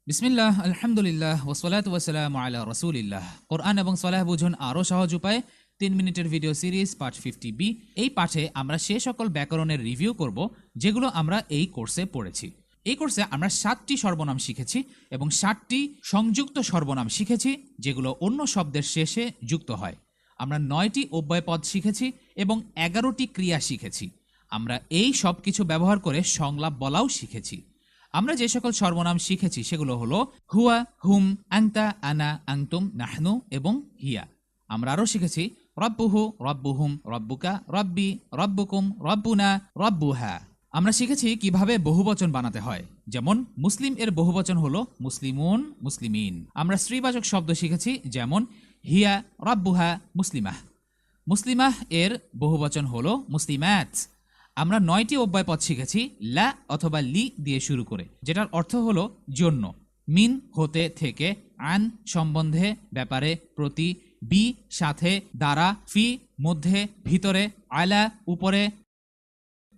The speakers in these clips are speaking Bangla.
বিসমিল্লাহ, আলহামদুলিল্লাহ, ওয়াসসালাতু ওয়াসসালামু আলা রাসূলিল্লাহ। কোরআন এবং সলাহ বুঝুন আরও সহজ উপায়ে ৩ মিনিটের ভিডিও সিরিজ পার্ট 50B। এই পাঠে আমরা সে সকল ব্যাকরণের রিভিউ করব যেগুলো আমরা এই কোর্সে পড়েছি। এই কোর্সে আমরা ৭টি সর্বনাম শিখেছি এবং ৭টি সংযুক্ত সর্বনাম শিখেছি যেগুলো অন্য শব্দের শেষে যুক্ত হয়। আমরা ৯টি অব্যয়পদ শিখেছি এবং ১১টি ক্রিয়া শিখেছি। আমরা এই সব কিছু ব্যবহার করে সংলাপ বলাও শিখেছি। আমরা যে সকল সর্বনাম শিখেছি সেগুলো হলো হুয়া, হুম, আংতা, আনা, আংতুম, নাহনু এবং হিয়া। আমরা আরও শিখেছি রব্বুহু, রব্বুহুম, রব্বুকা, রব্বি, রব্বুকুম, রব্বুনা, রব্বুহা। আমরা শিখেছি কিভাবে বহুবচন বানাতে হয়, যেমন মুসলিম এর বহুবচন হলো মুসলিমুন, মুসলিমিন। আমরা স্ত্রীবাচক শব্দ শিখেছি, যেমন হিয়া, রব্বুহা, মুসলিমাহ। মুসলিমাহ এর বহুবচন হলো মুসলিমাত। আমরা ৯টি অব্যয়পদ শিখেছি লা অথবা লি দিয়ে শুরু করে, যেটার অর্থ হলো জন্য, মিন হতে থেকে, আন সম্বন্ধে, ব্যাপারে, প্রতি, বি সাথে, দ্বারা, ফি মধ্যে, ভিতরে, আলা উপরে,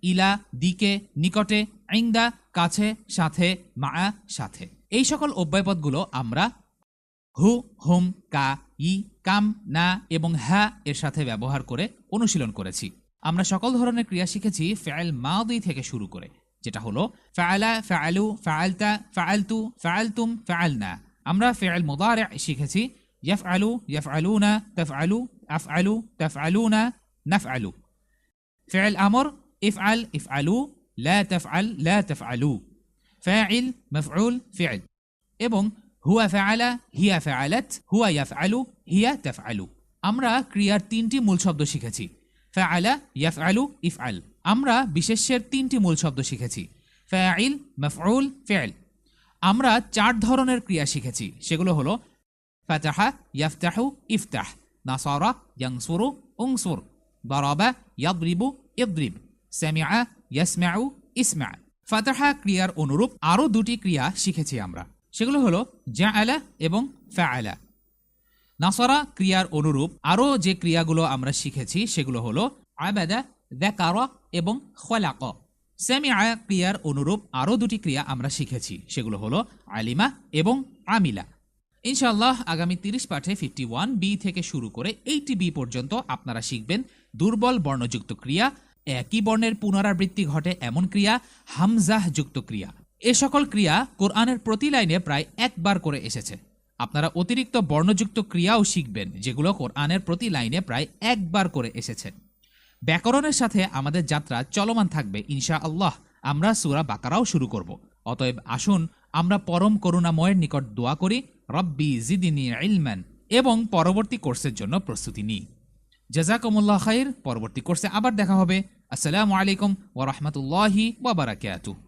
ইলা দিকে, নিকটে, ইনদা কাছে, সাথে, মা সাথে। এই সকল অব্যয়পদগুলো আমরা হু, হুম, কা, ই, কাম, না এবং হা এর সাথে ব্যবহার করে অনুশীলন করেছি। আমরা সকল ধরনের ক্রিয়া শিখেছি ফেল মাদি থেকে শুরু করে, যেটা হলো ফাআলা, ফাআলু, ফাআলতা, ফাআলতু, ফাআলতুম, ফাআলনা। আমরা ফেল মুদারি শিখেছি ইয়াফআলু, ইয়াফআলুনা, তাফআলু, আফআলু, তাফআলুনা, নাফআলু। ফেল আমর ইফআল, ইফআলু, লা তাফআল, লা তাফআলু। File, মাফউল, feel. এবং হুয়া ফাআলা, হিয়া ফাআলাত, হুয়া ইয়াফআলু, হিয়া তাফআলু। আমরা ক্রিয়ার ৩টি মূল শব্দ শিখেছি ফাআলা, ইয়াফআলু, ইফআল। আমরা বিশেষ্যের ৩টি মূল শব্দ শিখেছি ফাইল, মাফউল, ফিল। আমরা ৪ ধরনের ক্রিয়া শিখেছি, সেগুলো হলো ফাতাহা, ইয়াফতাহু, ইফতাহ, নাসারা, ইয়ানসুরু, উনসুর, দারাবা, ইয়াদরিবু, ইদরিব, সামিআ, ইয়াসমাউ, ইসমা। ফাতাহা ক্রিয়ার অনুরূপ আরও ২টি ক্রিয়া শিখেছি আমরা, সেগুলো হলো জাআলা এবং ফাআলা। নাসারা ক্রিয়ার অনুরূপ আরও যে ক্রিয়াগুলো আমরা শিখেছি সেগুলো হলো আবাদা, যাকারা এবং খলাক। সামিআ ক্রিয়ার অনুরূপ আরও ২টি ক্রিয়া আমরা শিখেছি, সেগুলো হলো আলিমা এবং আমিলা। ইনশাআল্লাহ আগামী ৩০ পাঠে 51B থেকে শুরু করে 80B পর্যন্ত আপনারা শিখবেন দুর্বল বর্ণযুক্ত ক্রিয়া, একই বর্ণের পুনরাবৃত্তি ঘটে এমন ক্রিয়া, হামজাহ যুক্ত ক্রিয়া। এ সকল ক্রিয়া কোরআনের প্রতি লাইনে প্রায় একবার করে এসেছে। আপনারা অতিরিক্ত বর্ণযুক্ত ক্রিয়াও শিখবেন, যেগুলো কোরআনের প্রতি লাইনে প্রায় একবার করে এসেছে। ব্যাকরণের সাথে আমাদের যাত্রা চলমান থাকবে ইনশাআল্লাহ। আমরা সূরা বাকারাও শুরু করব। অতএব আসুন আমরা পরম করুণাময়ের নিকট দোয়া করি, রব্বি জিদনি ইলমান, এবং পরবর্তী কোর্সের জন্য প্রস্তুতি নিই। জাযাকুমুল্লাহ খাইর। পরবর্তী কোর্সে আবার দেখা হবে। আসসালামু আলাইকুম ওয়া রাহমাতুল্লাহি ওয়া বারাকাতুহু।